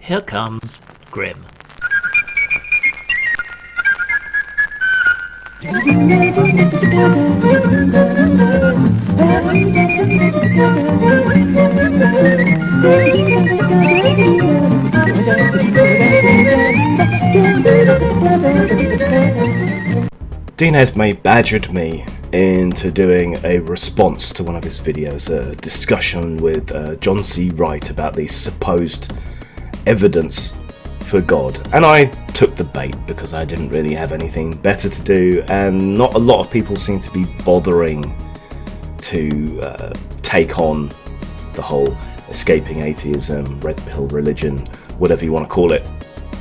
Here comes Grim. Dean Esme badgered me into doing a response to one of his videos, a discussion with John C. Wright about the supposed evidence for God. And I took the bait because I didn't really have anything better to do, and not a lot of people seem to be bothering to take on the whole escaping atheism, red pill religion, whatever you want to call it,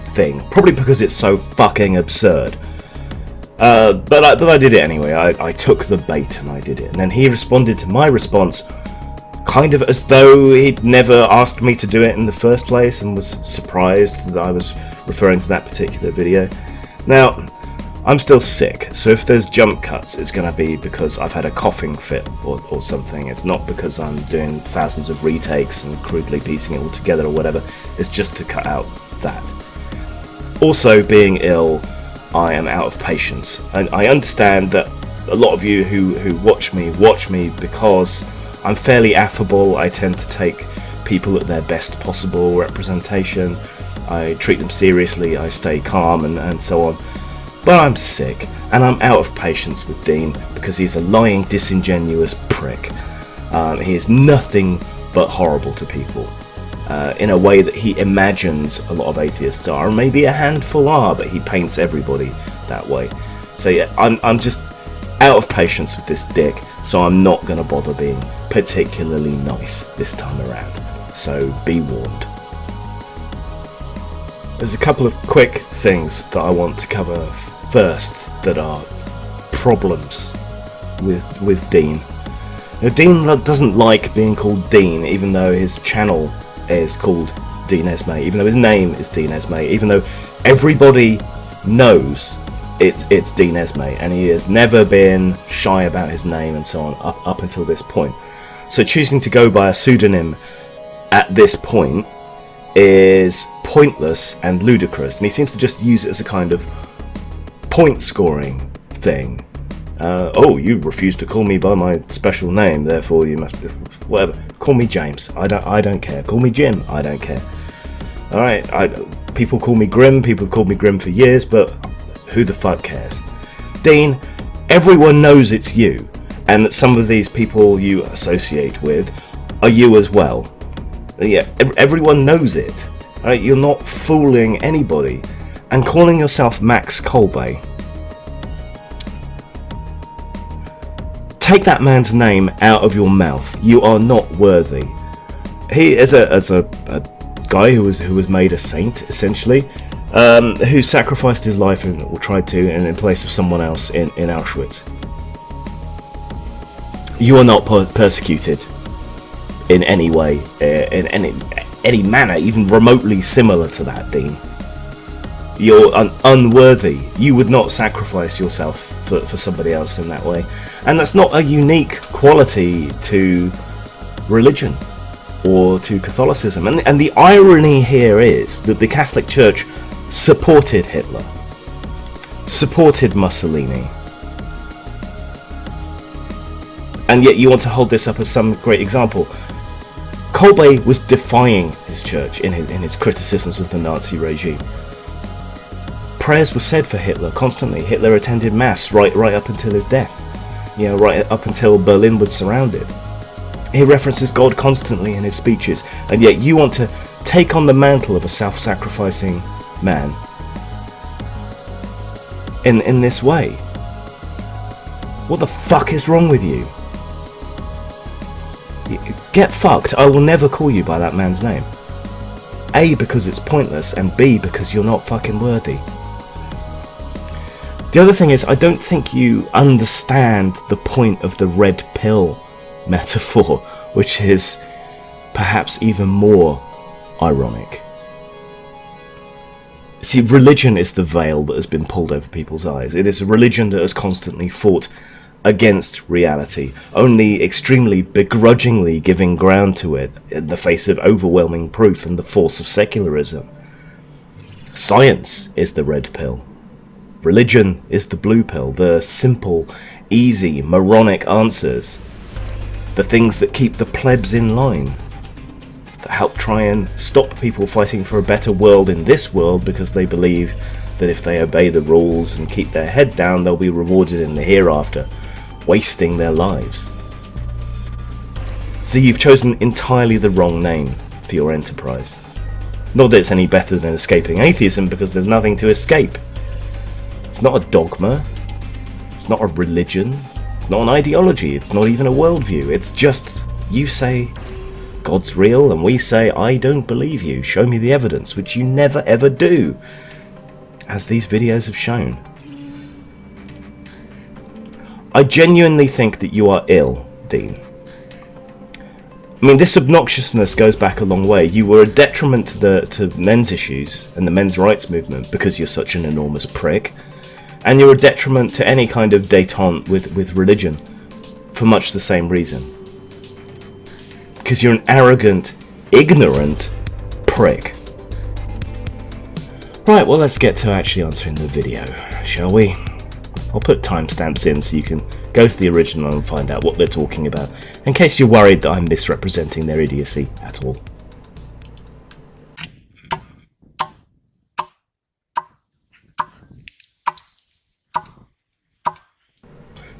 thing. Probably because it's so fucking absurd. But I did it anyway. I took the bait and I did it. And then he responded to my response kind of as though he'd never asked me to do it in the first place and was surprised that I was referring to that particular video. Now, I'm still sick, so if there's jump cuts, it's going to be because I've had a coughing fit or something. It's not because I'm doing thousands of retakes and crudely piecing it all together or whatever. It's just to cut out that. Also, being ill, I am out of patience, and I understand that a lot of you who watch me because I'm fairly affable. I tend to take people at their best possible representation. I treat them seriously, I stay calm and so on. But I'm sick, and I'm out of patience with Dean because he's a lying, disingenuous prick. He is nothing but horrible to people. In a way that he imagines a lot of atheists are, and maybe a handful are, but he paints everybody that way. So yeah, I'm just out of patience with this dick, so I'm not going to bother being particularly nice this time around. So be warned. There's a couple of quick things that I want to cover first that are problems with Dean. Now, Dean doesn't like being called Dean, even though his channel is called Dean Esme, even though his name is Dean Esme, even though everybody knows it's Dean Esme, and he has never been shy about his name and so on up until this point. So choosing to go by a pseudonym at this point is pointless and ludicrous, and he seems to just use it as a kind of point scoring thing. Oh, you refuse to call me by my special name, therefore you must be whatever. Call me James. I don't care. Call me Jim. I don't care. All right. People call me Grim. People called me Grim for years, but who the fuck cares? Dean, everyone knows it's you, and that some of these people you associate with are you as well. Yeah, everyone knows it. All right? You're not fooling anybody, and calling yourself Max Colby. Take that man's name out of your mouth. You are not worthy. He is a guy who was made a saint, essentially, who sacrificed his life or tried to in place of someone else in Auschwitz. You are not persecuted in any way, in any manner, even remotely similar to that, Dean. You're unworthy. You would not sacrifice yourself for somebody else in that way, and that's not a unique quality to religion or to Catholicism. And the irony here is that the Catholic Church supported Hitler, supported Mussolini, and yet you want to hold this up as some great example. Kolbe was defying his church in his criticisms of the Nazi regime. Prayers were said for Hitler constantly. Hitler attended mass right up until his death. You know, right up until Berlin was surrounded. He references God constantly in his speeches, and yet you want to take on the mantle of a self-sacrificing man in this way. What the fuck is wrong with you? Get fucked. I will never call you by that man's name. A, because it's pointless, and B, because you're not fucking worthy. The other thing is, I don't think you understand the point of the red pill metaphor, which is perhaps even more ironic. See, religion is the veil that has been pulled over people's eyes. It is a religion that has constantly fought against reality, only extremely begrudgingly giving ground to it in the face of overwhelming proof and the force of secularism. Science is the red pill. Religion is the blue pill. The simple, easy, moronic answers. The things that keep the plebs in line. That help try and stop people fighting for a better world in this world because they believe that if they obey the rules and keep their head down, they'll be rewarded in the hereafter, wasting their lives. So you've chosen entirely the wrong name for your enterprise. Not that it's any better than escaping atheism, because there's nothing to escape. It's not a dogma. It's not a religion. It's not an ideology. It's not even a worldview. It's just, you say God's real, and we say, I don't believe you. Show me the evidence, which you never ever do, as these videos have shown. I genuinely think that you are ill, Dean. I mean, this obnoxiousness goes back a long way. You were a detriment to men's issues and the men's rights movement because you're such an enormous prick. And you're a detriment to any kind of détente with religion for much the same reason. Because you're an arrogant, ignorant prick. Right, well, let's get to actually answering the video, shall we? I'll put timestamps in so you can go to the original and find out what they're talking about, in case you're worried that I'm misrepresenting their idiocy at all.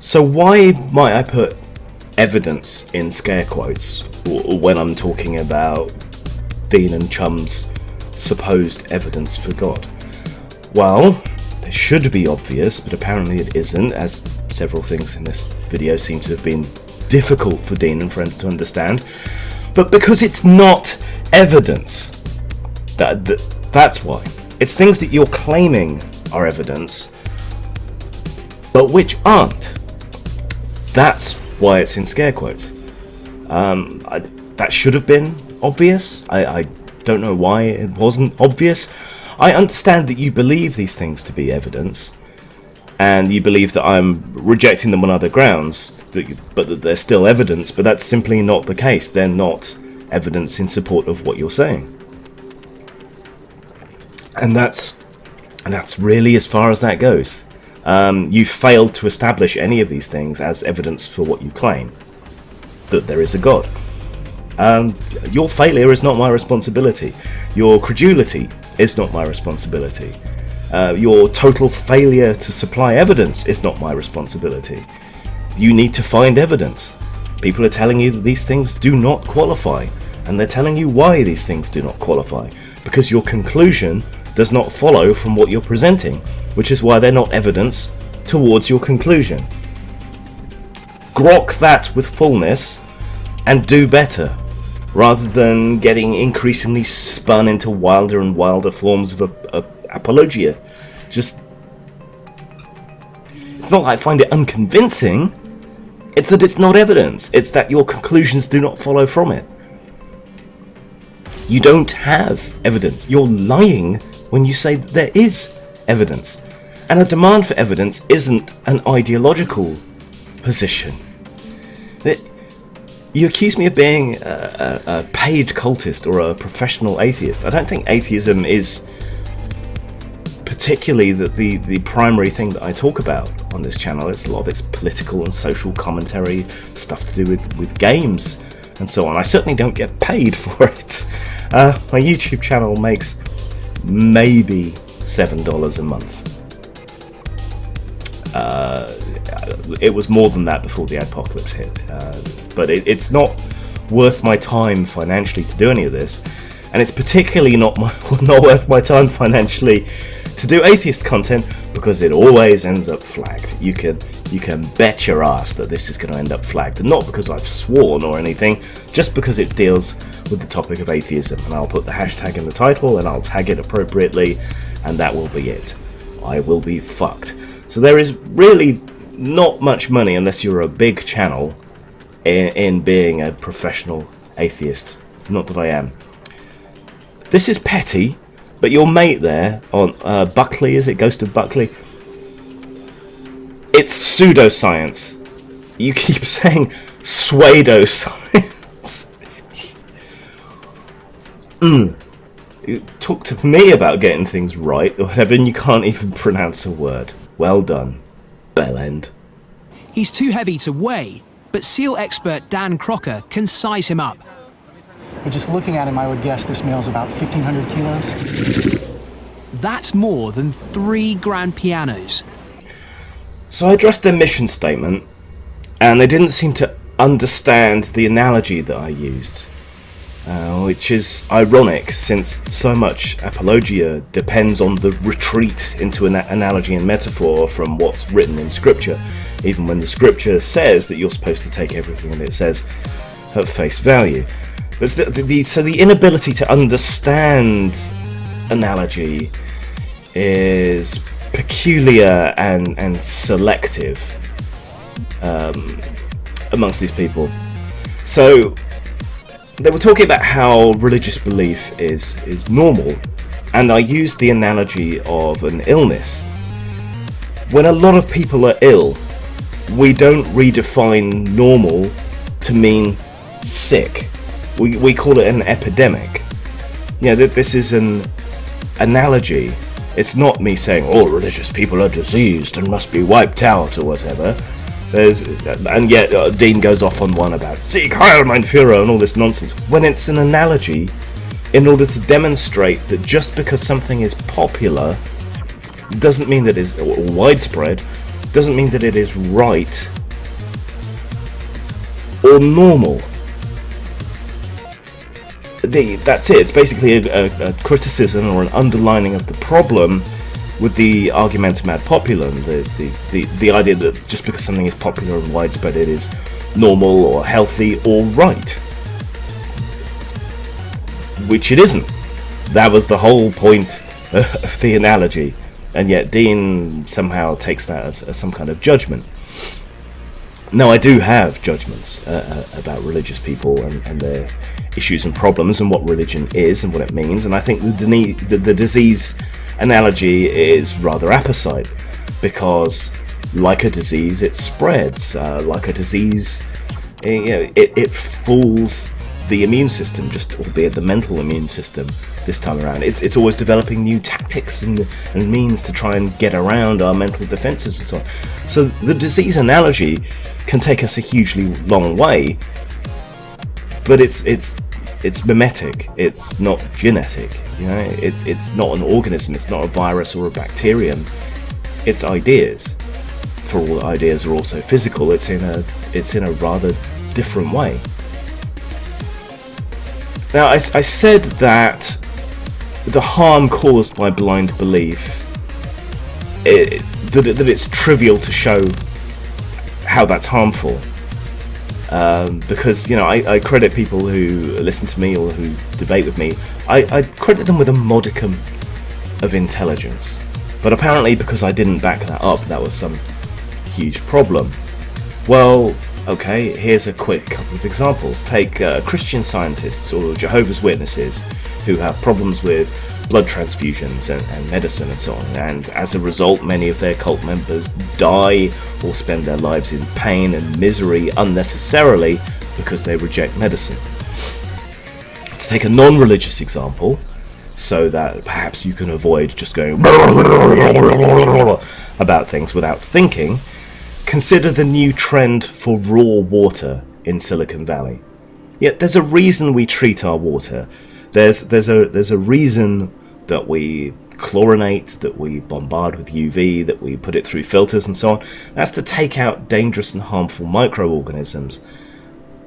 So why might I put evidence in scare quotes when I'm talking about Dean and Chum's supposed evidence for God? Well, it should be obvious, but apparently it isn't, as several things in this video seem to have been difficult for Dean and friends to understand. But because it's not evidence, that's why. It's things that you're claiming are evidence, but which aren't. That's why it's in scare quotes. That should have been obvious. I don't know why it wasn't obvious. I understand that you believe these things to be evidence, and you believe that I'm rejecting them on other grounds, but that they're still evidence, but that's simply not the case. They're not evidence in support of what you're saying. And that's really as far as that goes. You've failed to establish any of these things as evidence for what you claim, that there is a God. Your failure is not my responsibility. Your credulity is not my responsibility. Your total failure to supply evidence is not my responsibility. You need to find evidence. People are telling you that these things do not qualify, and they're telling you why these things do not qualify, because your conclusion does not follow from what you're presenting, which is why they're not evidence towards your conclusion. Grok that with fullness and do better, rather than getting increasingly spun into wilder and wilder forms of apologia. Just, it's not like I find it unconvincing, it's that it's not evidence, it's that your conclusions do not follow from it. You don't have evidence. You're lying when you say that there is evidence. And a demand for evidence isn't an ideological position. You accuse me of being a paid cultist or a professional atheist. I don't think atheism is particularly the primary thing that I talk about on this channel. It's a lot of its political and social commentary, stuff to do with games and so on. I certainly don't get paid for it. My YouTube channel makes maybe $7 a month. It was more than that before the apocalypse hit, but it's not worth my time financially to do any of this, and it's particularly not worth my time financially to do atheist content, because it always ends up flagged. You can bet your ass that this is going to end up flagged, and not because I've sworn or anything, just because it deals with the topic of atheism, and I'll put the hashtag in the title and I'll tag it appropriately, and that will be it. I will be fucked. So there is really not much money, unless you're a big channel, in being a professional atheist. Not that I am. This is petty, but your mate there on Buckley, is it Ghost of Buckley? It's pseudoscience. You keep saying pseudoscience. You talk to me about getting things right or whatever, and you can't even pronounce a word. Well done, bellend. He's too heavy to weigh, but seal expert Dan Crocker can size him up. But just looking at him, I would guess this male's about 1,500 kilos. That's more than 3 grand pianos. So I addressed their mission statement, and they didn't seem to understand the analogy that I used, which is ironic since so much apologia depends on the retreat into an analogy and metaphor from what's written in Scripture, even when the Scripture says that you're supposed to take everything that it says at face value. But so the inability to understand analogy is peculiar and selective amongst these people. So they were talking about how religious belief is normal, and I used the analogy of an illness. When a lot of people are ill, we don't redefine normal to mean sick. We call it an epidemic. You know, this is an analogy. It's not me saying, oh, religious people are diseased and must be wiped out or whatever. And yet Dean goes off on one about Sieg Heil, mein Führer, and all this nonsense. When it's an analogy, in order to demonstrate that just because something is popular doesn't mean that it's widespread, doesn't mean that it is right or normal. That's it. It's basically a criticism or an underlining of the problem with the argumentum ad populum, the idea that just because something is popular and widespread it is normal or healthy or right. Which it isn't. That was the whole point of the analogy, and yet Dean somehow takes that as some kind of judgment. Now, I do have judgments about religious people and their issues and problems and what religion is and what it means, and I think the disease analogy is rather apposite, because like a disease it spreads, like a disease it fools the immune system, just albeit the mental immune system this time around. It's always developing new tactics and means to try and get around our mental defenses and so on. So the disease analogy can take us a hugely long way, but it's mimetic, it's not genetic. You know, it's not an organism, it's not a virus or a bacterium, it's ideas. For all ideas are also physical, it's in a rather different way. Now, I said that the harm caused by blind belief, that it's trivial to show how that's harmful. Because, you know, I credit people who listen to me or who debate with me, I credit them with a modicum of intelligence. But apparently because I didn't back that up, that was some huge problem. Well, okay, here's a quick couple of examples. Take Christian scientists or Jehovah's Witnesses who have problems with blood transfusions and medicine and so on, and as a result many of their cult members die or spend their lives in pain and misery unnecessarily because they reject medicine. Let's take a non-religious example so that perhaps you can avoid just going about things without thinking. Consider the new trend for raw water in Silicon Valley. Yet there's a reason we treat our water. There's a reason that we chlorinate, that we bombard with UV, that we put it through filters and so on. That's to take out dangerous and harmful microorganisms.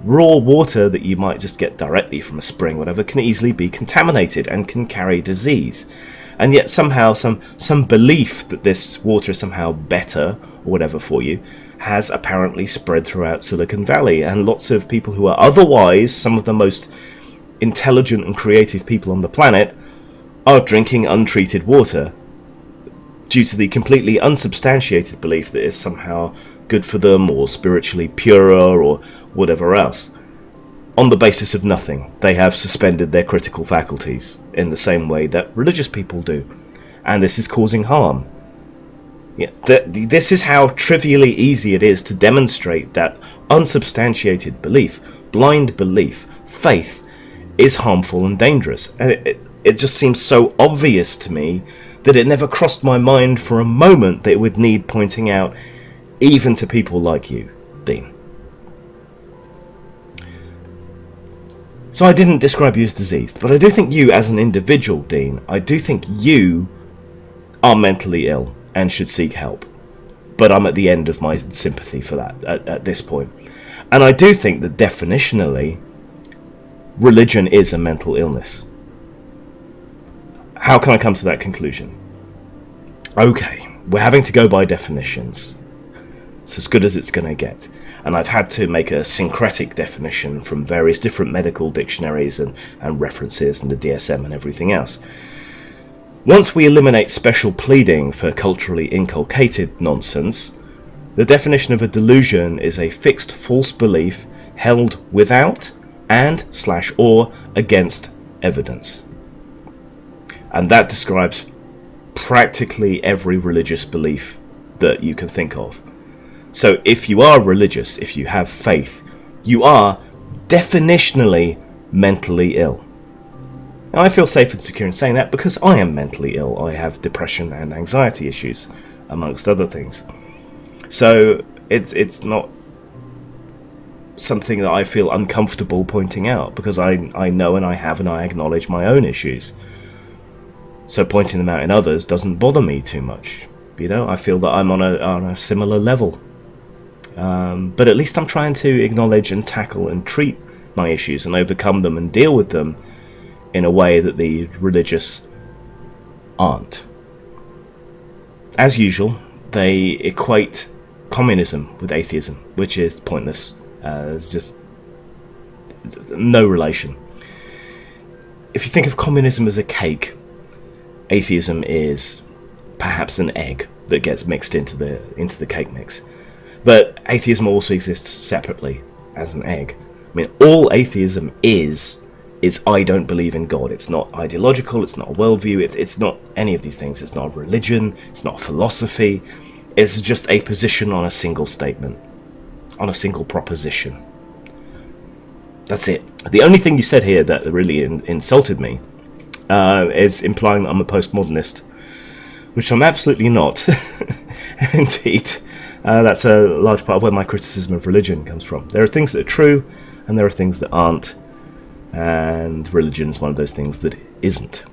Raw water that you might just get directly from a spring, whatever, can easily be contaminated and can carry disease. And yet somehow some belief that this water is somehow better or whatever for you has apparently spread throughout Silicon Valley, and lots of people who are otherwise some of the most intelligent and creative people on the planet are drinking untreated water due to the completely unsubstantiated belief that it's somehow good for them or spiritually purer or whatever else. On the basis of nothing, they have suspended their critical faculties in the same way that religious people do, and this is causing harm. Yeah, this is how trivially easy it is to demonstrate that unsubstantiated belief, blind belief, faith, is harmful and dangerous. And it just seems so obvious to me that it never crossed my mind for a moment that it would need pointing out, even to people like you, Dean. So I didn't describe you as diseased, but I do think you as an individual, Dean, I do think you are mentally ill and should seek help. But I'm at the end of my sympathy for that at this point. And I do think that definitionally, religion is a mental illness. How can I come to that conclusion? Okay, we're having to go by definitions. It's as good as it's going to get. And I've had to make a syncretic definition from various different medical dictionaries and references and the DSM and everything else. Once we eliminate special pleading for culturally inculcated nonsense, the definition of a delusion is a fixed false belief held without and/or against evidence. And that describes practically every religious belief that you can think of. So if you are religious, if you have faith, you are definitionally mentally ill. Now, I feel safe and secure in saying that because I am mentally ill. I have depression and anxiety issues, amongst other things. So it's not something that I feel uncomfortable pointing out, because I know and I have and I acknowledge my own issues. So pointing them out in others doesn't bother me too much. You know, I feel that I'm on a similar level. But at least I'm trying to acknowledge and tackle and treat my issues and overcome them and deal with them in a way that the religious aren't. As usual, they equate communism with atheism, which is pointless. It's just no relation. If you think of communism as a cake, atheism is perhaps an egg that gets mixed into the cake mix. But atheism also exists separately as an egg. I mean, all atheism is I don't believe in God. It's not ideological, it's not a worldview, it's not any of these things. It's not a religion, it's not a philosophy. It's just a position on a single statement, on a single proposition. That's it. The only thing you said here that really insulted me is implying that I'm a postmodernist, which I'm absolutely not. Indeed, that's a large part of where my criticism of religion comes from. There are things that are true, and there are things that aren't, and religion is one of those things that isn't.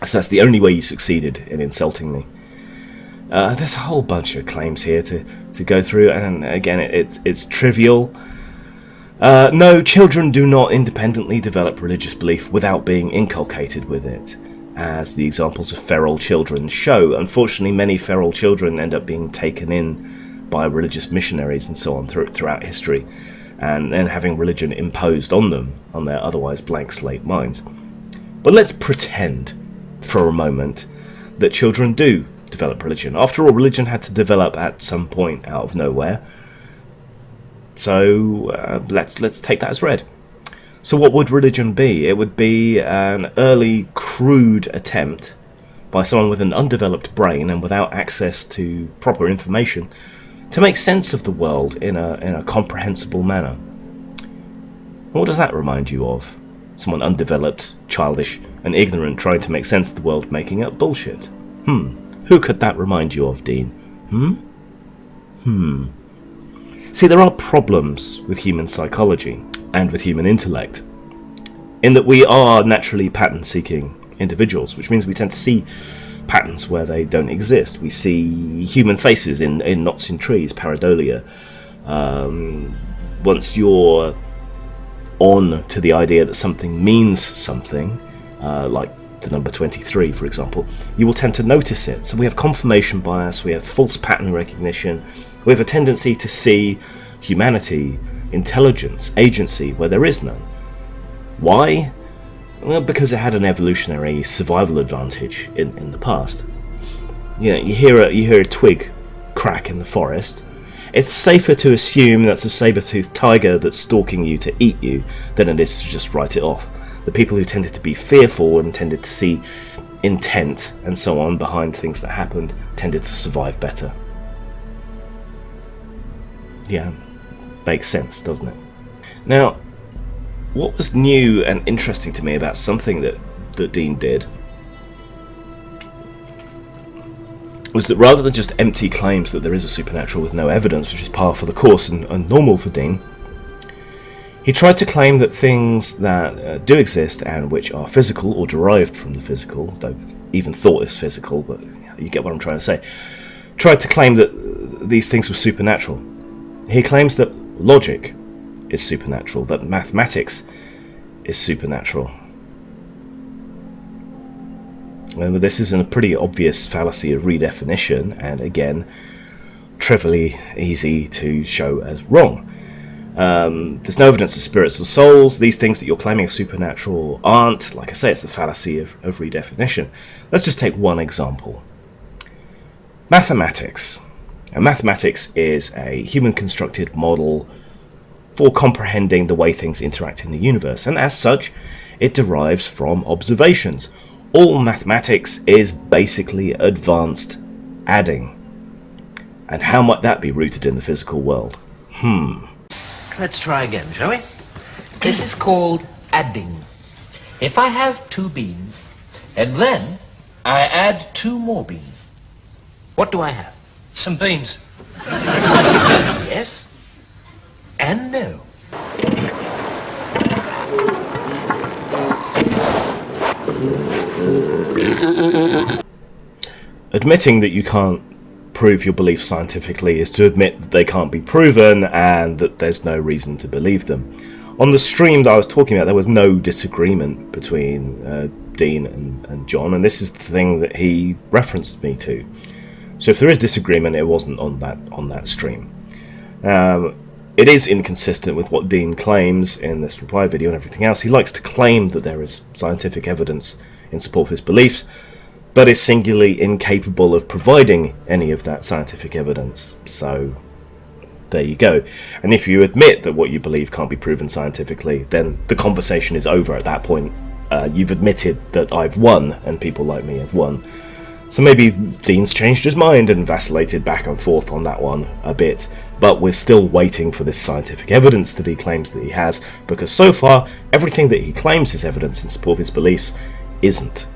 So that's the only way you succeeded in insulting me. There's a whole bunch of claims here to go through, and again, it's trivial. No, children do not independently develop religious belief without being inculcated with it, as the examples of feral children show. Unfortunately, many feral children end up being taken in by religious missionaries and so on throughout history, and then having religion imposed on them, on their otherwise blank slate minds. But let's pretend for a moment that children do develop religion. After all, religion had to develop at some point out of nowhere. So let's take that as read. So what would religion be? It would be an early, crude attempt by someone with an undeveloped brain and without access to proper information to make sense of the world in a comprehensible manner. What does that remind you of? Someone undeveloped, childish, and ignorant trying to make sense of the world, making up bullshit. Who could that remind you of, Dean? See, there are problems with human psychology and with human intellect, in that we are naturally pattern-seeking individuals, which means we tend to see patterns where they don't exist. We see human faces in knots in trees, pareidolia. Once you're on to the idea that something means something, like the number 23, for example, you will tend to notice it. So we have confirmation bias, we have false pattern recognition, we have a tendency to see humanity, intelligence, agency where there is none. Why? Well, because it had an evolutionary survival advantage in the past. You know, you hear a twig crack in the forest. It's safer to assume that's a saber-toothed tiger that's stalking you to eat you than it is to just write it off. The people who tended to be fearful and tended to see intent and so on behind things that happened tended to survive better. Yeah, makes sense, doesn't it? Now, what was new and interesting to me about something that that Dean did was that rather than just empty claims that there is a supernatural with no evidence, which is par for the course and normal for Dean, he tried to claim that things that do exist and which are physical or derived from the physical, though even thought is physical, but you get what I'm trying to say, tried to claim that these things were supernatural. He claims that logic is supernatural, that mathematics is supernatural. And this is a pretty obvious fallacy of redefinition, and again, trivially easy to show as wrong. There's no evidence of spirits or souls. These things that you're claiming are supernatural aren't. Like I say, it's the fallacy of redefinition. Let's just take one example. Mathematics. And mathematics is a human-constructed model for comprehending the way things interact in the universe, and as such, it derives from observations. All mathematics is basically advanced adding. And how might that be rooted in the physical world? Let's try again, shall we? This is called adding. If I have 2 beans, and then I add 2 more beans, what do I have? Some beans. Yes and no. Admitting that you can't prove your beliefs scientifically is to admit that they can't be proven and that there's no reason to believe them. On the stream that I was talking about, there was no disagreement between Dean and John, and this is the thing that he referenced me to. So if there is disagreement, it wasn't on that stream. It is inconsistent with what Dean claims in this reply video and everything else. He likes to claim that there is scientific evidence in support of his beliefs, but is singularly incapable of providing any of that scientific evidence. So there you go. And if you admit that what you believe can't be proven scientifically, then the conversation is over at that point. You've admitted that I've won, and people like me have won. So maybe Dean's changed his mind and vacillated back and forth on that one a bit, but we're still waiting for this scientific evidence that he claims that he has, because so far, everything that he claims is evidence in support of his beliefs isn't.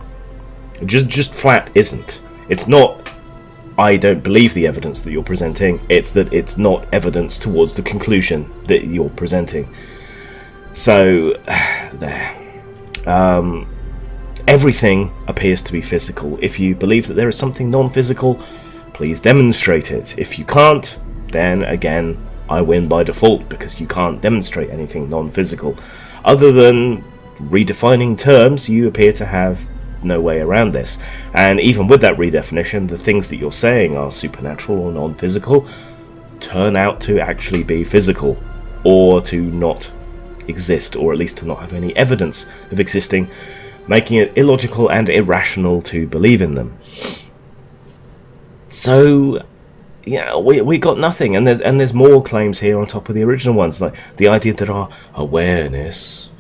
Just flat isn't. It's not, I don't believe the evidence that you're presenting, it's that it's not evidence towards the conclusion that you're presenting. So, there. Everything appears to be physical. If you believe that there is something non-physical, please demonstrate it. If you can't, then again, I win by default, because you can't demonstrate anything non-physical. Other than redefining terms, you appear to have no way around this. And even with that redefinition, the things that you're saying are supernatural or non-physical turn out to actually be physical, or to not exist, or at least to not have any evidence of existing, making it illogical and irrational to believe in them. So, yeah, we got nothing, and there's more claims here on top of the original ones, like the idea that our awareness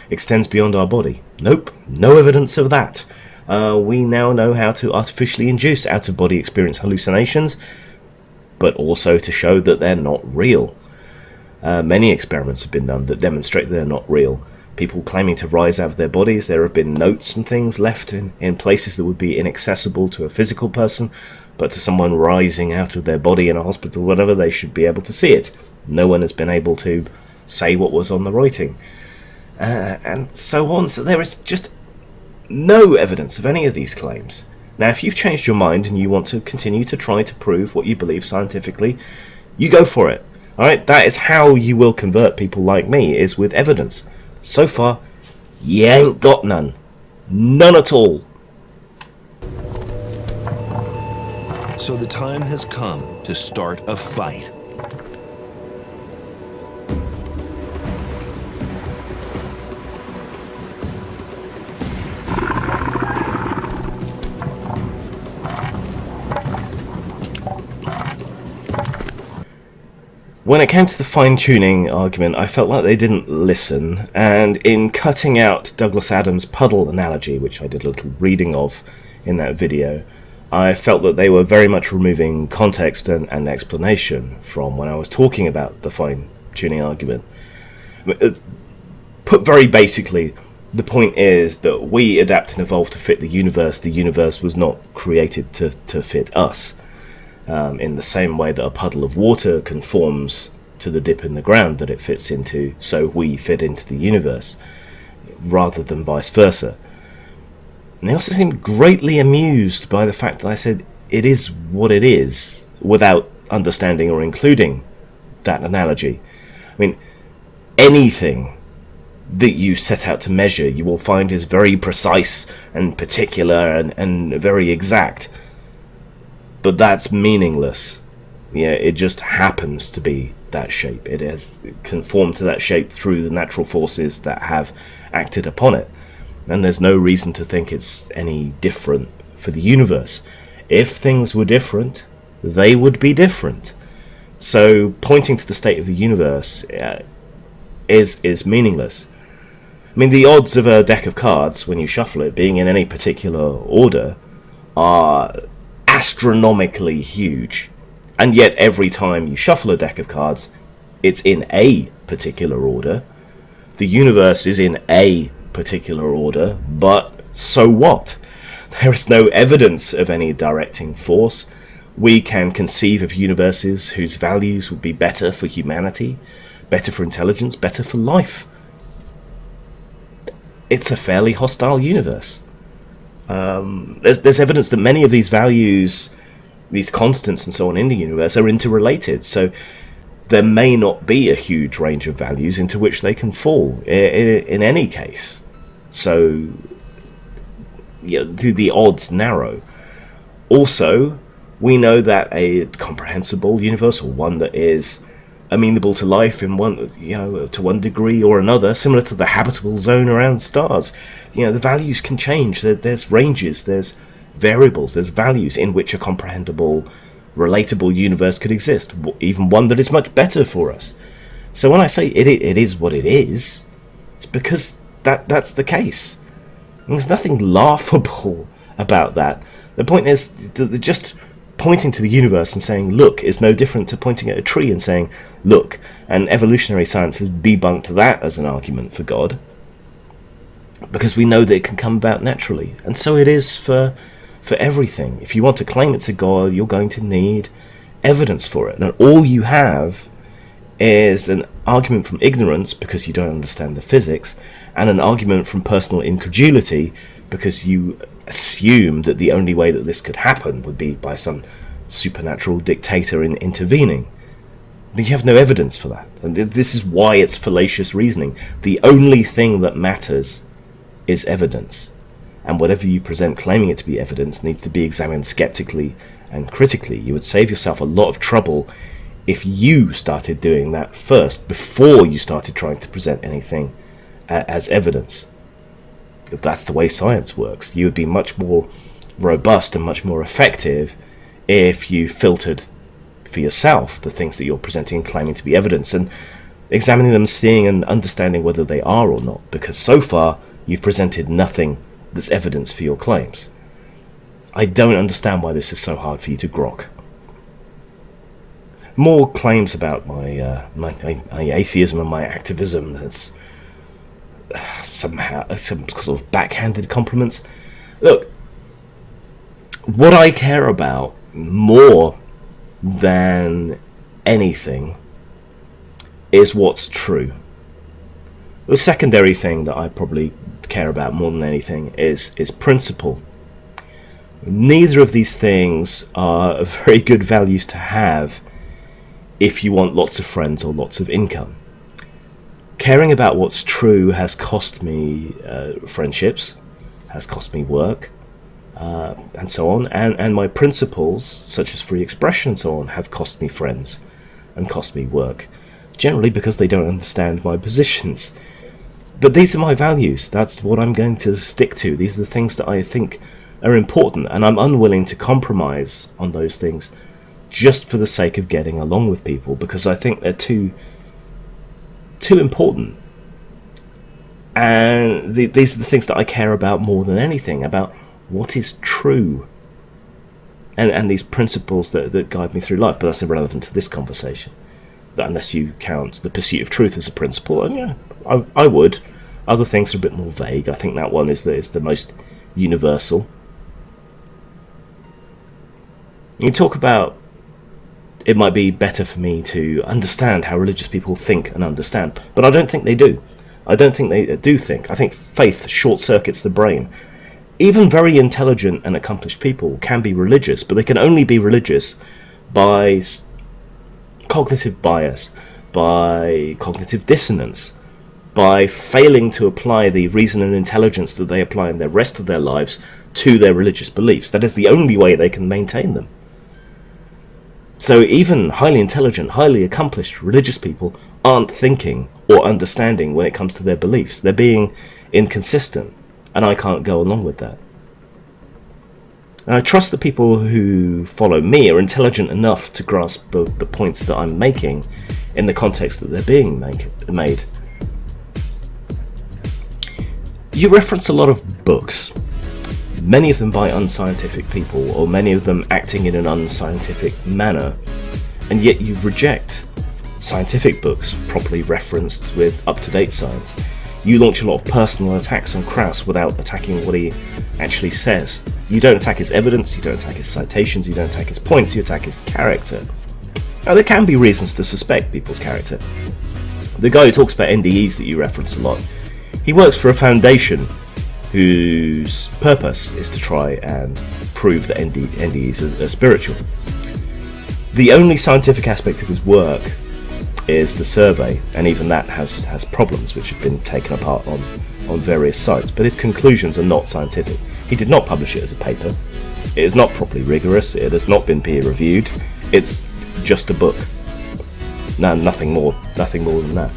extends beyond our body. Nope, no evidence of that. We now know how to artificially induce out-of-body experience hallucinations, but also to show that they're not real. Many experiments have been done that demonstrate they're not real. People claiming to rise out of their bodies. There have been notes and things left in places that would be inaccessible to a physical person, but to someone rising out of their body in a hospital or whatever, they should be able to see it. No one has been able to say what was on the writing. And so on. So there is just no evidence of any of these claims. Now, if you've changed your mind and you want to continue to try to prove what you believe scientifically, you go for it. Alright, that is how you will convert people like me, is with evidence. So far, you ain't got none. None at all. So the time has come to start a fight. When it came to the fine-tuning argument, I felt like they didn't listen, and in cutting out Douglas Adams' puddle analogy, which I did a little reading of in that video, I felt that they were very much removing context and explanation from when I was talking about the fine-tuning argument. Put very basically, The point is that we adapt and evolve to fit the universe. The universe was not created to fit us. In the same way that a puddle of water conforms to the dip in the ground that it fits into, so we fit into the universe, rather than vice versa. And they also seemed greatly amused by the fact that I said it is what it is, without understanding or including that analogy. I mean, anything that you set out to measure, you will find is very precise and particular and very exact. But that's meaningless. Yeah, it just happens to be that shape. It has conformed to that shape through the natural forces that have acted upon it. And there's no reason to think it's any different for the universe. If things were different, they would be different. So pointing to the state of the universe is meaningless. I mean, the odds of a deck of cards, when you shuffle it, being in any particular order are astronomically huge. And yet every time you shuffle a deck of cards, it's in a particular order. The universe is in a particular order, but so what? There is no evidence of any directing force. We can conceive of universes whose values would be better for humanity, better for intelligence, better for life. It's a fairly hostile universe. There's evidence that many of these values, these constants and so on in the universe, are interrelated. So there may not be a huge range of values into which they can fall in any case. So the odds narrow. Also, we know that a comprehensible universe, or one that is amenable to life in one, to one degree or another, similar to the habitable zone around stars, the values can change. There's ranges, there's variables, there's values in which a comprehensible, relatable universe could exist, even one that is much better for us. So when I say it is what it is, it's because that's the case. And there's nothing laughable about that. The point is that just pointing to the universe and saying look is no different to pointing at a tree and saying look, and evolutionary science has debunked that as an argument for God, because we know that it can come about naturally. And so it is for everything. If you want to claim it's a God, you're going to need evidence for it, and all you have is an argument from ignorance because you don't understand the physics, and an argument from personal incredulity because you assume that the only way that this could happen would be by some supernatural dictator intervening. But you have no evidence for that, and this is why it's fallacious reasoning. The only thing that matters is evidence, and whatever you present claiming it to be evidence needs to be examined skeptically and critically. You would save yourself a lot of trouble if you started doing that first, before you started trying to present anything as evidence. If that's the way science works, you would be much more robust and much more effective if you filtered for yourself the things that you're presenting and claiming to be evidence, and examining them, seeing and understanding whether they are or not, because so far you've presented nothing that's evidence for your claims. I don't understand why this is so hard for you to grok. More claims about my atheism and my activism. That's somehow some sort of backhanded compliments. Look, what I care about more than anything is what's true. The secondary thing that I probably care about more than anything is principle. Neither of these things are very good values to have if you want lots of friends or lots of income. Caring about what's true has cost me friendships, has cost me work, and so on. And my principles, such as free expression and so on, have cost me friends and cost me work, generally because they don't understand my positions. But these are my values. That's what I'm going to stick to. These are the things that I think are important, and I'm unwilling to compromise on those things just for the sake of getting along with people, because I think they're too important. And these are the things that I care about more than anything, about what is true, and these principles that guide me through life. But that's irrelevant to this conversation, that unless you count the pursuit of truth as a principle. And yeah, I would. Other things are a bit more vague. I think that one is the most universal. You talk about it might be better for me to understand how religious people think and understand, but I don't think they do. I don't think they do think. I think faith short-circuits the brain. Even very intelligent and accomplished people can be religious, but they can only be religious by cognitive bias, by cognitive dissonance, by failing to apply the reason and intelligence that they apply in the rest of their lives to their religious beliefs. That is the only way they can maintain them. So even highly intelligent, highly accomplished religious people aren't thinking or understanding when it comes to their beliefs. They're being inconsistent, and I can't go along with that. And I trust the people who follow me are intelligent enough to grasp the points that I'm making in the context that they're being made. You reference a lot of books, many of them by unscientific people, or many of them acting in an unscientific manner, and yet you reject scientific books properly referenced with up-to-date science. You launch a lot of personal attacks on Claus without attacking what he actually says. You don't attack his evidence, you don't attack his citations, you don't attack his points, you attack his character. Now, there can be reasons to suspect people's character. The guy who talks about NDEs that you reference a lot, he works for a foundation whose purpose is to try and prove that NDEs are spiritual. The only scientific aspect of his work is the survey, and even that has problems which have been taken apart on various sites, but his conclusions are not scientific. He did not publish it as a paper. It is not properly rigorous, it has not been peer reviewed, it's just a book. No, nothing more than that.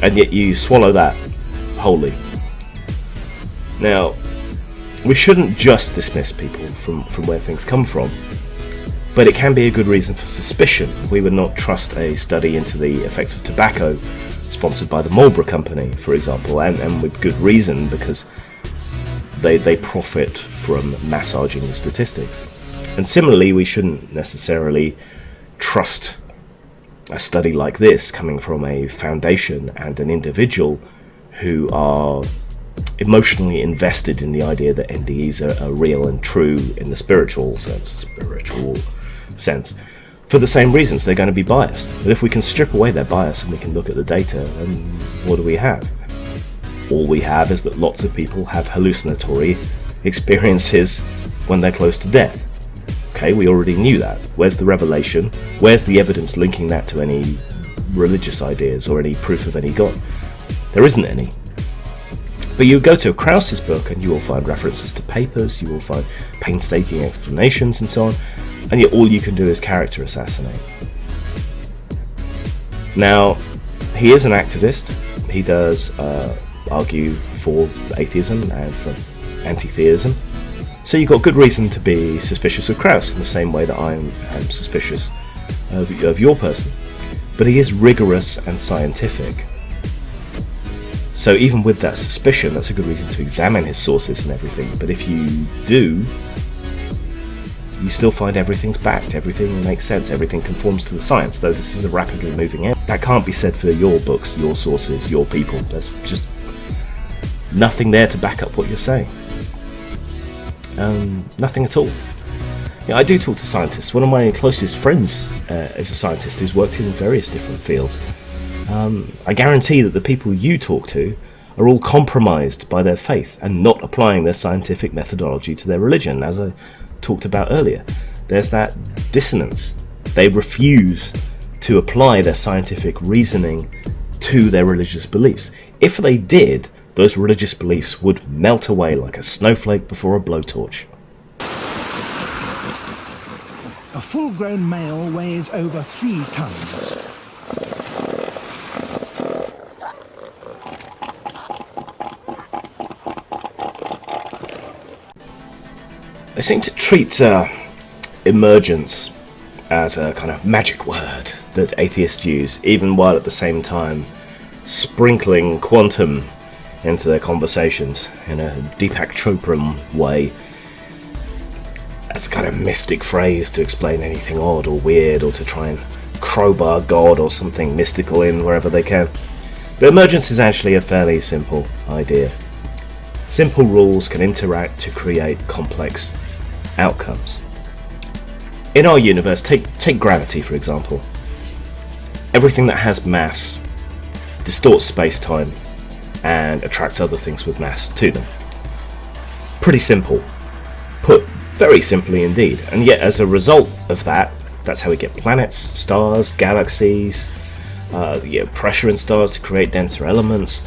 And yet you swallow that wholly. Now, we shouldn't just dismiss people from where things come from, but it can be a good reason for suspicion. We would not trust a study into the effects of tobacco sponsored by the Marlboro Company, for example, and with good reason, because they profit from massaging the statistics. And similarly, we shouldn't necessarily trust a study like this coming from a foundation and an individual who are emotionally invested in the idea that NDEs are real and true in the spiritual sense, for the same reasons. They're going to be biased. But if we can strip away their bias and we can look at the data, then what do we have? All we have is that lots of people have hallucinatory experiences when they're close to death. Okay, we already knew that. Where's the revelation? Where's the evidence linking that to any religious ideas or any proof of any God? There isn't any. But you go to Claus's book and you will find references to papers, you will find painstaking explanations and so on, and yet all you can do is character assassinate. Now, he is an activist. He does argue for atheism and for anti-theism. So you've got good reason to be suspicious of Claus in the same way that I am suspicious of your person. But he is rigorous and scientific. So even with that suspicion, that's a good reason to examine his sources and everything. But if you do, you still find everything's backed, everything makes sense, everything conforms to the science, though this is a rapidly moving area. That can't be said for your books, your sources, your people. There's just nothing there to back up what you're saying. Nothing at all. Yeah, I do talk to scientists. One of my closest friends is a scientist who's worked in various different fields. I guarantee that the people you talk to are all compromised by their faith and not applying their scientific methodology to their religion, as I talked about earlier. There's that dissonance. They refuse to apply their scientific reasoning to their religious beliefs. If they did, those religious beliefs would melt away like a snowflake before a blowtorch. A full-grown male weighs over 3 tons. They seem to treat emergence as a kind of magic word that atheists use, even while at the same time sprinkling quantum into their conversations in a Deepak Chopra's way. That's a kind of mystic phrase to explain anything odd or weird, or to try and crowbar God or something mystical in wherever they can. But emergence is actually a fairly simple idea. Simple rules can interact to create complex outcomes. In our universe, take gravity for example. Everything that has mass distorts space-time and attracts other things with mass to them. Pretty simple. Put very simply indeed. And yet as a result of that, that's how we get planets, stars, galaxies, pressure in stars to create denser elements.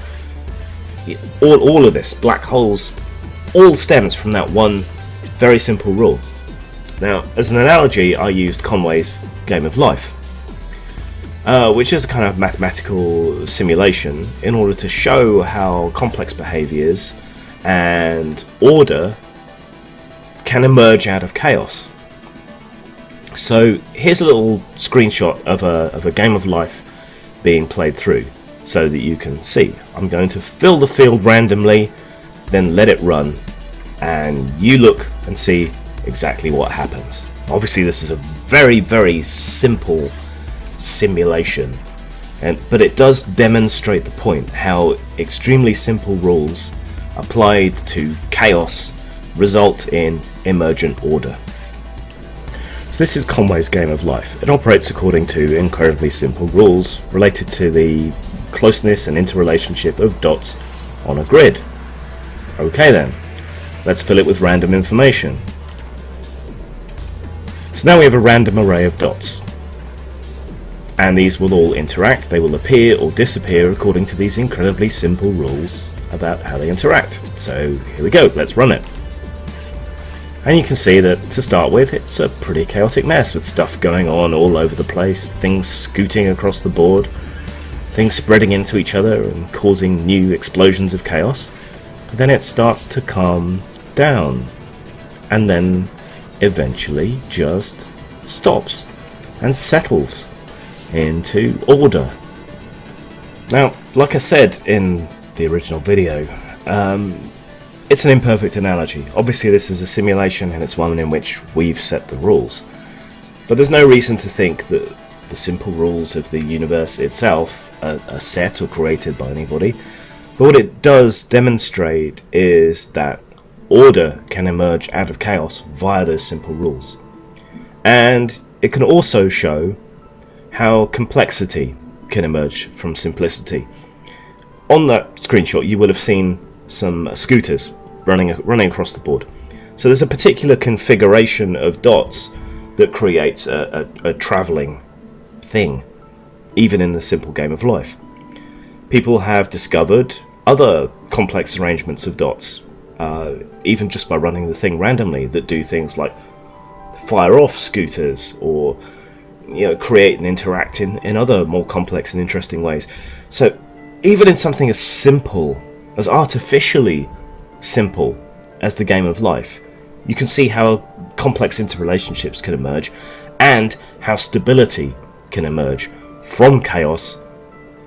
All of this, black holes, all stems from that one very simple rule. Now, as an analogy, I used Conway's Game of Life, which is a kind of mathematical simulation in order to show how complex behaviors and order can emerge out of chaos. So here's a little screenshot of a Game of Life being played through so that you can see. I'm going to fill the field randomly, then let it run, and you look and see exactly what happens. Obviously this is a very, very simple simulation, but it does demonstrate the point how extremely simple rules applied to chaos result in emergent order. So this is Conway's Game of Life. It operates according to incredibly simple rules related to the closeness and interrelationship of dots on a grid. Okay then, let's fill it with random information. So now we have a random array of dots, and these will all interact. They will appear or disappear according to these incredibly simple rules about how they interact. So here we go, let's run it. And you can see that to start with it's a pretty chaotic mess with stuff going on all over the place, things scooting across the board, things spreading into each other and causing new explosions of chaos. But then it starts to calm down, and then eventually just stops and settles into order. Now, like I said in the original video, it's an imperfect analogy. Obviously this is a simulation and it's one in which we've set the rules. But there's no reason to think that the simple rules of the universe itself are set or created by anybody. But what it does demonstrate is that order can emerge out of chaos via those simple rules. And it can also show how complexity can emerge from simplicity. On that screenshot you will have seen some scooters running across the board. So there's a particular configuration of dots that creates a travelling thing, even in the simple Game of Life. People have discovered other complex arrangements of dots, even just by running the thing randomly, that do things like fire off scooters or create and interact in other more complex and interesting ways. So even in something as simple, as artificially simple as the Game of Life, you can see how complex interrelationships can emerge and how stability can emerge from chaos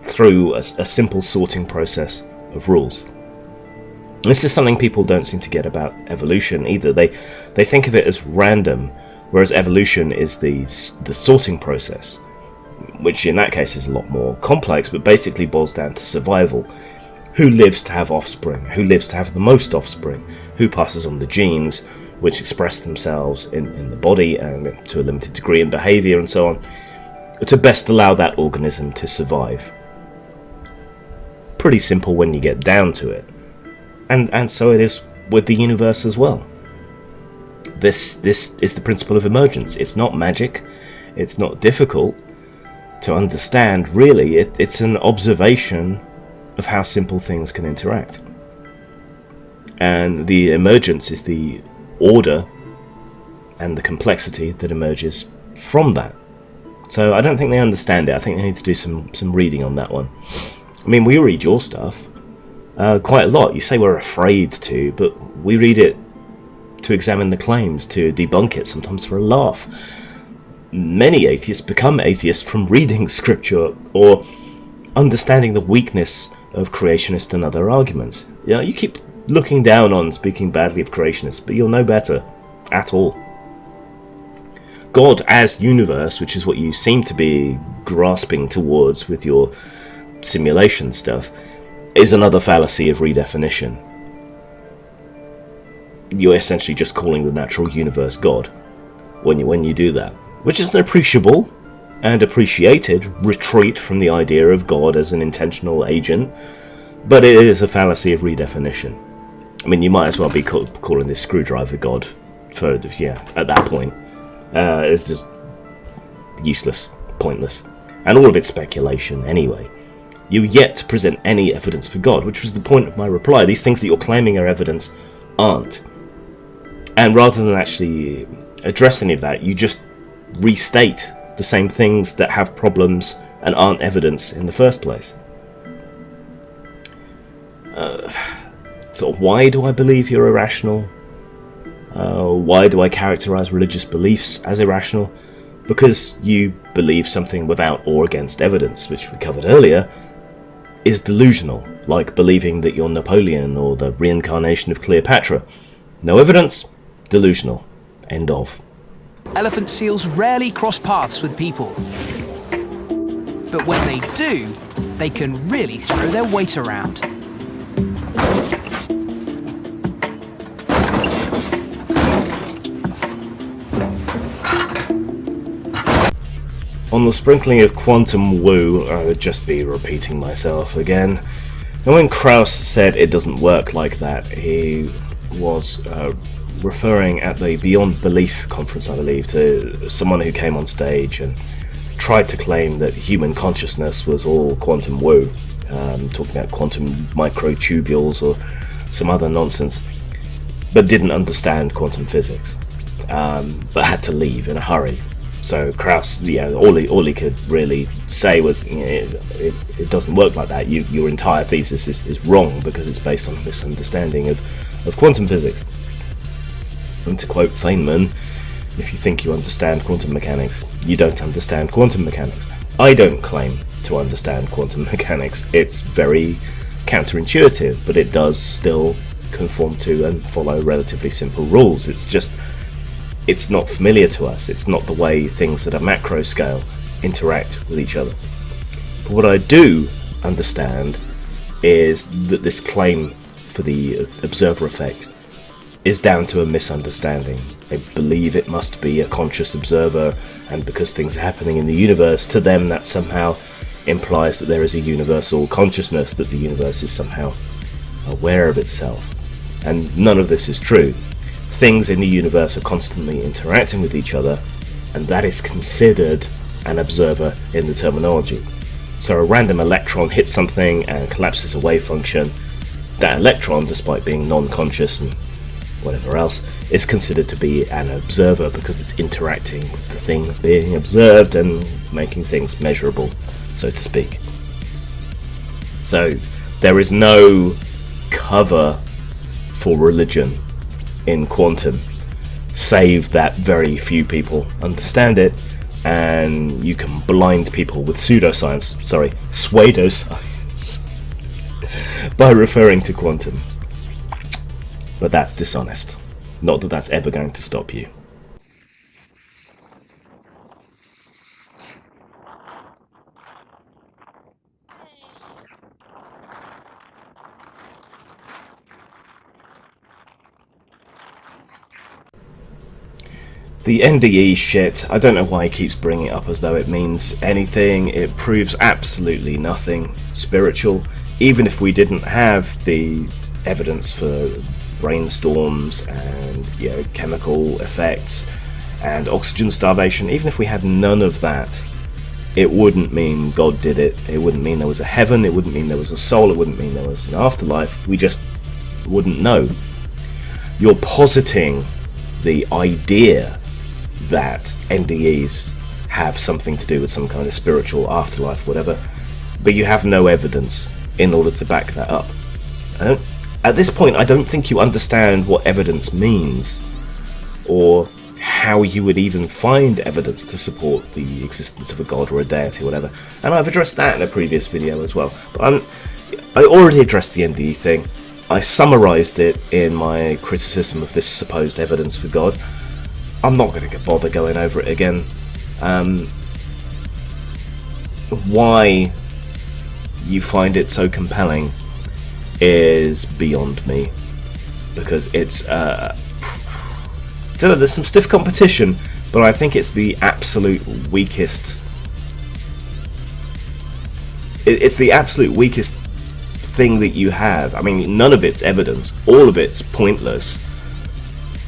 through a simple sorting process of rules. This is something people don't seem to get about evolution either. They think of it as random, whereas evolution is the sorting process, which in that case is a lot more complex, but basically boils down to survival. Who lives to have offspring? Who lives to have the most offspring? Who passes on the genes which express themselves in the body and to a limited degree in behaviour and so on, to best allow that organism to survive. Pretty simple when you get down to it. And so it is with the universe as well. This is the principle of emergence. It's not magic. It's not difficult to understand, really. It's an observation of how simple things can interact. And the emergence is the order and the complexity that emerges from that. So I don't think they understand it. I think they need to do some reading on that one. I mean, we read your stuff quite a lot. You say we're afraid to, but we read it to examine the claims, to debunk it, sometimes for a laugh. Many atheists become atheists from reading scripture or understanding the weakness of creationist and other arguments. You keep looking down on speaking badly of creationists, but you'll know better at all. God as universe, which is what you seem to be grasping towards with your simulation stuff, is another fallacy of redefinition. You're essentially just calling the natural universe God when you do that, which is an appreciable and appreciated retreat from the idea of God as an intentional agent, but it is a fallacy of redefinition. I mean, you might as well be calling this screwdriver God for, at that point. It's just useless, pointless, and all of it's speculation anyway. You're yet to present any evidence for God, which was the point of my reply. These things that you're claiming are evidence aren't. And rather than actually address any of that, you just restate the same things that have problems and aren't evidence in the first place. Why do I believe you're irrational? Why do I characterize religious beliefs as irrational? Because you believe something without or against evidence, which we covered earlier, is delusional, like believing that you're Napoleon or the reincarnation of Cleopatra. No evidence, delusional. End of. Elephant seals rarely cross paths with people. But when they do, they can really throw their weight around. On the sprinkling of quantum woo, I would just be repeating myself again. And when Claus said it doesn't work like that, he was referring at the Beyond Belief conference, I believe, to someone who came on stage and tried to claim that human consciousness was all quantum woo, talking about quantum microtubules or some other nonsense, but didn't understand quantum physics, but had to leave in a hurry. So Claus, all he could really say was, it doesn't work like that. Your entire thesis is wrong because it's based on a misunderstanding of quantum physics. And to quote Feynman, if you think you understand quantum mechanics, you don't understand quantum mechanics. I don't claim to understand quantum mechanics. It's very counterintuitive, but it does still conform to and follow relatively simple rules. It's not familiar to us. It's not the way things at a macro scale interact with each other. But what I do understand is that this claim for the observer effect is down to a misunderstanding. They believe it must be a conscious observer, and because things are happening in the universe, to them that somehow implies that there is a universal consciousness, that the universe is somehow aware of itself. And none of this is true. Things in the universe are constantly interacting with each other, and that is considered an observer in the terminology. So a random electron hits something and collapses a wave function. That electron, despite being non-conscious and whatever else, is considered to be an observer because it's interacting with the thing being observed and making things measurable, so to speak. So there is no cover for religion in quantum, save that very few people understand it, and you can blind people with pseudoscience, by referring to quantum. But that's dishonest. Not that that's ever going to stop you. The NDE shit, I don't know why he keeps bringing it up as though it means anything. It proves absolutely nothing spiritual. Even if we didn't have the evidence for brainstorms and chemical effects and oxygen starvation, even if we had none of that, it wouldn't mean God did it. It wouldn't mean there was a heaven. It wouldn't mean there was a soul. It wouldn't mean there was an afterlife. We just wouldn't know. You're positing the idea that NDEs have something to do with some kind of spiritual afterlife, whatever, but you have no evidence in order to back that up. At this point, I don't think you understand what evidence means, or how you would even find evidence to support the existence of a god or a deity or whatever. And I've addressed that in a previous video as well. But I already addressed the NDE thing. I summarised it in my criticism of this supposed evidence for God. I'm not going to bother going over it again. Why you find it so compelling is beyond me, because it's there's some stiff competition, but I think it's the absolute weakest. It's the absolute weakest thing that you have. I mean, none of it's evidence, all of it's pointless,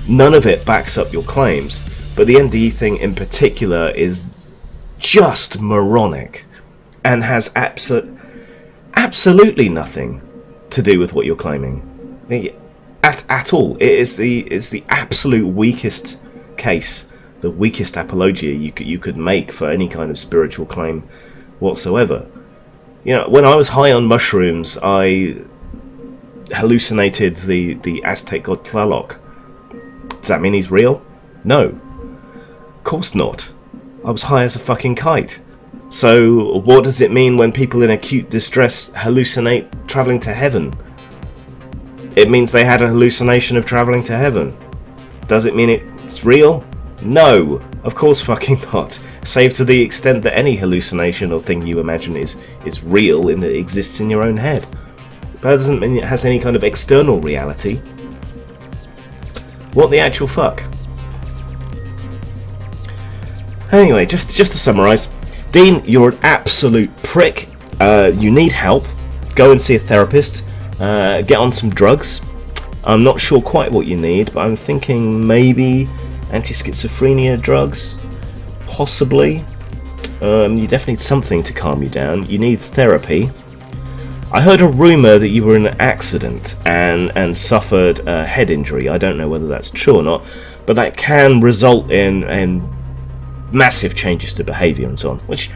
none of it backs up your claims, but the NDE thing in particular is just moronic and has absolutely nothing to do with what you're claiming at all. It is the absolute weakest case, the weakest apologia you could make for any kind of spiritual claim whatsoever. You know, when I was high on mushrooms, I hallucinated the Aztec god Tlaloc. Does that mean he's real? No. Of course not. I was high as a fucking kite. So what does it mean when people in acute distress hallucinate travelling to heaven? It means they had a hallucination of travelling to heaven. Does it mean it's real? No, of course fucking not. Save to the extent that any hallucination or thing you imagine is real and that exists in your own head. But that doesn't mean it has any kind of external reality. What the actual fuck? Anyway, just to summarise, Dean, you're an absolute prick. You need help. Go and see a therapist. Get on some drugs. I'm not sure quite what you need, but I'm thinking maybe anti-schizophrenia drugs. Possibly. You definitely need something to calm you down. You need therapy. I heard a rumour that you were in an accident and suffered a head injury. I don't know whether that's true or not, but that can result in massive changes to behaviour and so on, which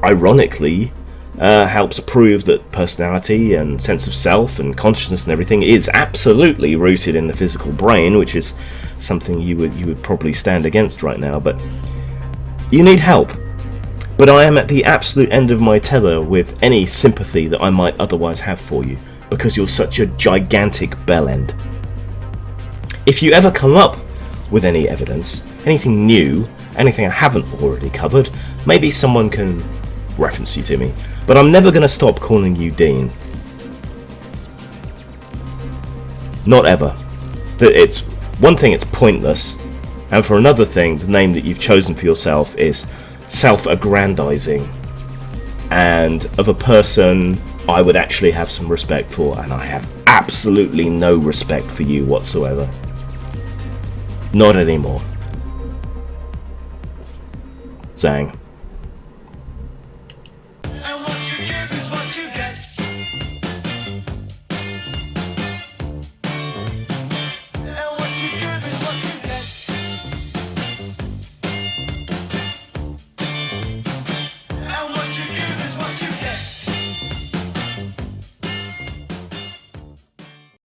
ironically helps prove that personality and sense of self and consciousness and everything is absolutely rooted in the physical brain, which is something you would probably stand against right now. But you need help. But I am at the absolute end of my tether with any sympathy that I might otherwise have for you, because you're such a gigantic bellend. If you ever come up with any evidence, anything new, anything I haven't already covered, maybe someone can reference you to me. But I'm never going to stop calling you Dean. Not ever. It's one thing, it's pointless, and for another thing, the name that you've chosen for yourself is self-aggrandizing, and of a person I would actually have some respect for, and I have absolutely no respect for you whatsoever. Not anymore. Zang.